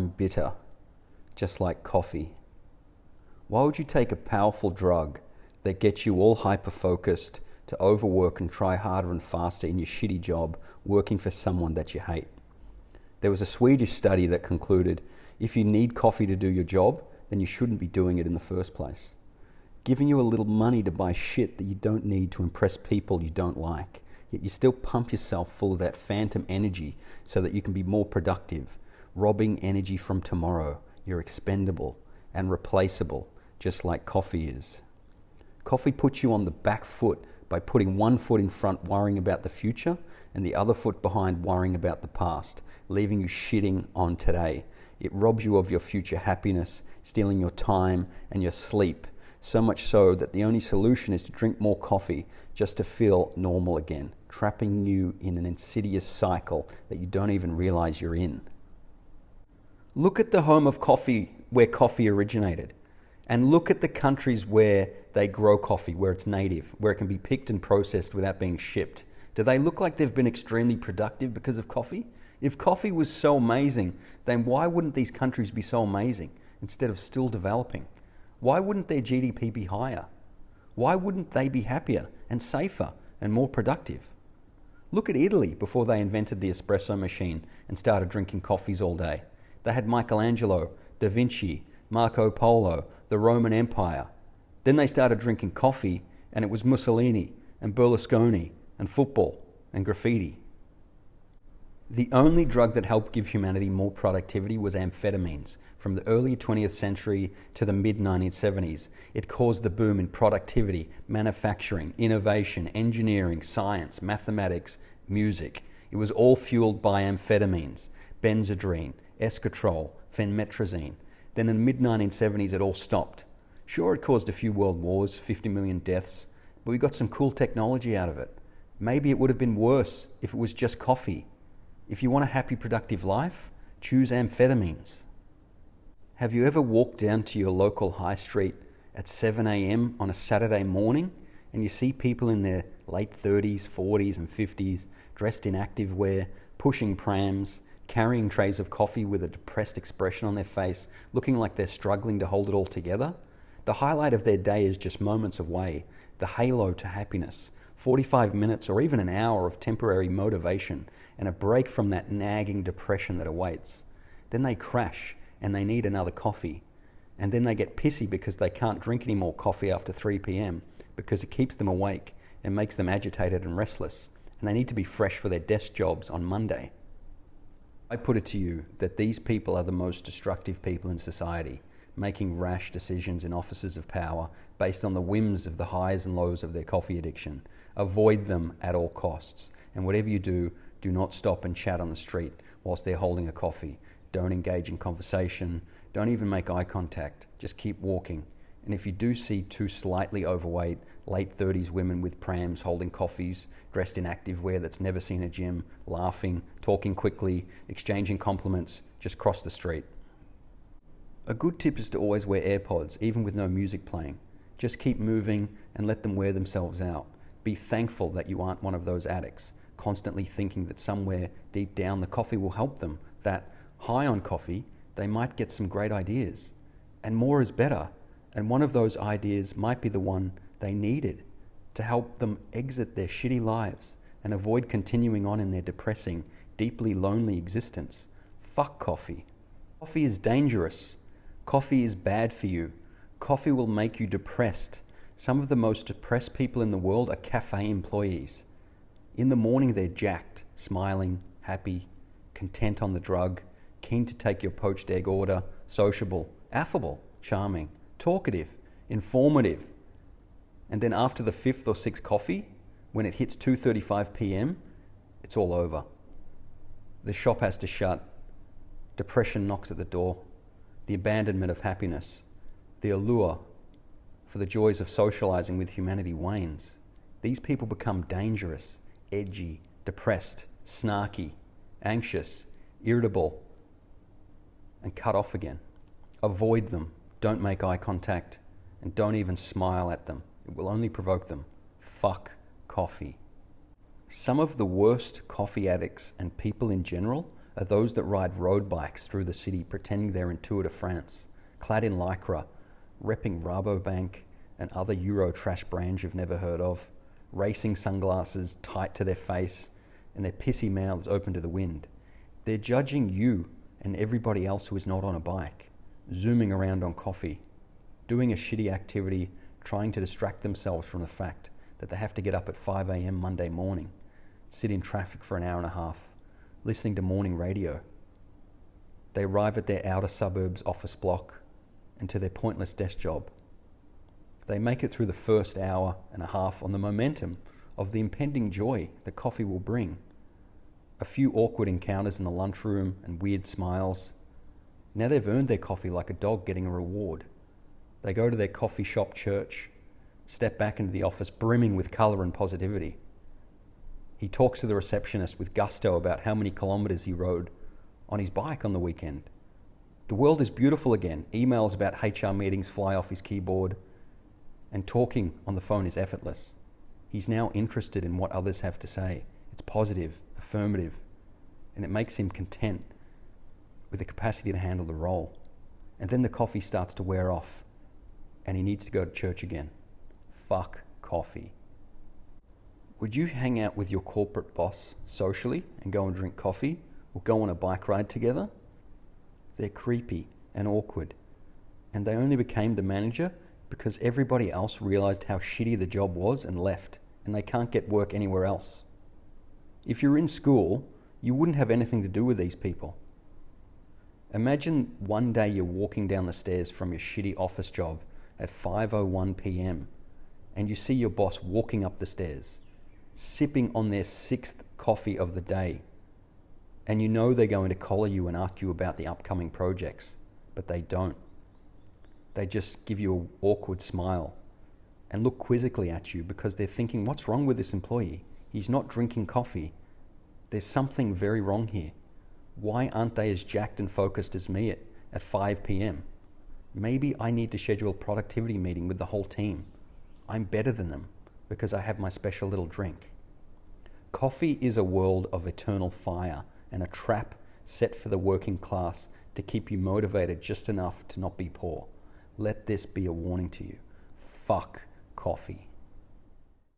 I'm bitter, just like coffee. Why would you take a powerful drug that gets you all hyper-focused to overwork and try harder and faster in your shitty job working for someone that you hate? There was a Swedish study that concluded if you need coffee to do your job, then you shouldn't be doing it in the first place. Giving you a little money to buy shit that you don't need to impress people you don't like, yet you still pump yourself full of that phantom energy so that you can be more productive, robbing energy from tomorrow. You're expendable and replaceable, just like coffee is. Coffee puts you on the back foot by putting one foot in front worrying about the future and the other foot behind worrying about the past, leaving you shitting on today. It robs you of your future happiness, stealing your time and your sleep, so much so that the only solution is to drink more coffee just to feel normal again, trapping you in an insidious cycle that you don't even realize you're in. Look at the home of coffee, where coffee originated, and look at the countries where they grow coffee, where it's native, where it can be picked and processed without being shipped. Do they look like they've been extremely productive because of coffee? If coffee was so amazing, then why wouldn't these countries be so amazing instead of still developing? Why wouldn't their GDP be higher? Why wouldn't they be happier and safer and more productive? Look at Italy before they invented the espresso machine and started drinking coffees all day. They had Michelangelo, Da Vinci, Marco Polo, the Roman Empire. Then they started drinking coffee and it was Mussolini and Berlusconi and football and graffiti. The only drug that helped give humanity more productivity was amphetamines. From the early 20th century to the mid-1970s, it caused the boom in productivity, manufacturing, innovation, engineering, science, mathematics, music. It was all fueled by amphetamines, benzodrine, esketrol, phenmetrazine. Then in the mid-1970s, it all stopped. Sure, it caused a few world wars, 50 million deaths, but we got some cool technology out of it. Maybe it would have been worse if it was just coffee. If you want a happy, productive life, choose amphetamines. Have you ever walked down to your local high street at 7 a.m. on a Saturday morning and you see people in their late 30s, 40s and 50s dressed in activewear, pushing prams, carrying trays of coffee with a depressed expression on their face, looking like they're struggling to hold it all together? The highlight of their day is just moments away, the halo to happiness, 45 minutes or even an hour of temporary motivation and a break from that nagging depression that awaits. Then they crash and they need another coffee. And then they get pissy because they can't drink any more coffee after 3 p.m. because it keeps them awake and makes them agitated and restless. And they need to be fresh for their desk jobs on Monday. I put it to you that these people are the most destructive people in society, making rash decisions in offices of power based on the whims of the highs and lows of their coffee addiction. Avoid them at all costs. And whatever you do, do not stop and chat on the street whilst they're holding a coffee. Don't engage in conversation. Don't even make eye contact. Just keep walking. And if you do see two slightly overweight, late 30s women with prams holding coffees, dressed in activewear that's never seen a gym, laughing, talking quickly, exchanging compliments, just cross the street. A good tip is to always wear AirPods, even with no music playing. Just keep moving and let them wear themselves out. Be thankful that you aren't one of those addicts, constantly thinking that somewhere deep down the coffee will help them, that high on coffee, they might get some great ideas. And more is better. And one of those ideas might be the one they needed to help them exit their shitty lives and avoid continuing on in their depressing, deeply lonely existence. Fuck coffee. Coffee is dangerous. Coffee is bad for you. Coffee will make you depressed. Some of the most depressed people in the world are cafe employees. In the morning, they're jacked, smiling, happy, content on the drug, keen to take your poached egg order, sociable, affable, charming, talkative, informative. And then after the 5th or 6th coffee, when it hits 2:35 p.m., it's all over. The shop has to shut. Depression knocks at the door. The abandonment of happiness. The allure for the joys of socializing with humanity wanes. These people become dangerous, edgy, depressed, snarky, anxious, irritable, and cut off again. Avoid them. Don't make eye contact, and don't even smile at them. It will only provoke them. Fuck coffee. Some of the worst coffee addicts and people in general are those that ride road bikes through the city pretending they're in Tour de France, clad in lycra, repping Rabobank and other Euro trash brands you've never heard of, racing sunglasses tight to their face and their pissy mouths open to the wind. They're judging you and everybody else who is not on a bike, zooming around on coffee, doing a shitty activity, trying to distract themselves from the fact that they have to get up at 5 a.m. Monday morning, sit in traffic for an hour and a half, listening to morning radio. They arrive at their outer suburbs office block and to their pointless desk job. They make it through the first hour and a half on the momentum of the impending joy that coffee will bring. A few awkward encounters in the lunchroom and weird smiles. Now they've earned their coffee like a dog getting a reward. They go to their coffee shop church, step back into the office brimming with colour and positivity. He talks to the receptionist with gusto about how many kilometres he rode on his bike on the weekend. The world is beautiful again. Emails about HR meetings fly off his keyboard, and talking on the phone is effortless. He's now interested in what others have to say. It's positive, affirmative, and it makes him content with the capacity to handle the role. And then the coffee starts to wear off, and he needs to go to church again. Fuck coffee. Would you hang out with your corporate boss socially and go and drink coffee or go on a bike ride together? They're creepy and awkward, and they only became the manager because everybody else realized how shitty the job was and left, and they can't get work anywhere else. If you're in school, you wouldn't have anything to do with these people. Imagine one day you're walking down the stairs from your shitty office job at 5:01 p.m. and you see your boss walking up the stairs, sipping on their 6th coffee of the day, and you know they're going to collar you and ask you about the upcoming projects, but they don't. They just give you an awkward smile and look quizzically at you because they're thinking, what's wrong with this employee? He's not drinking coffee. There's something very wrong here. Why aren't they as jacked and focused as me at 5 p.m? Maybe I need to schedule a productivity meeting with the whole team. I'm better than them because I have my special little drink. Coffee is a world of eternal fire and a trap set for the working class to keep you motivated just enough to not be poor. Let this be a warning to you. Fuck coffee.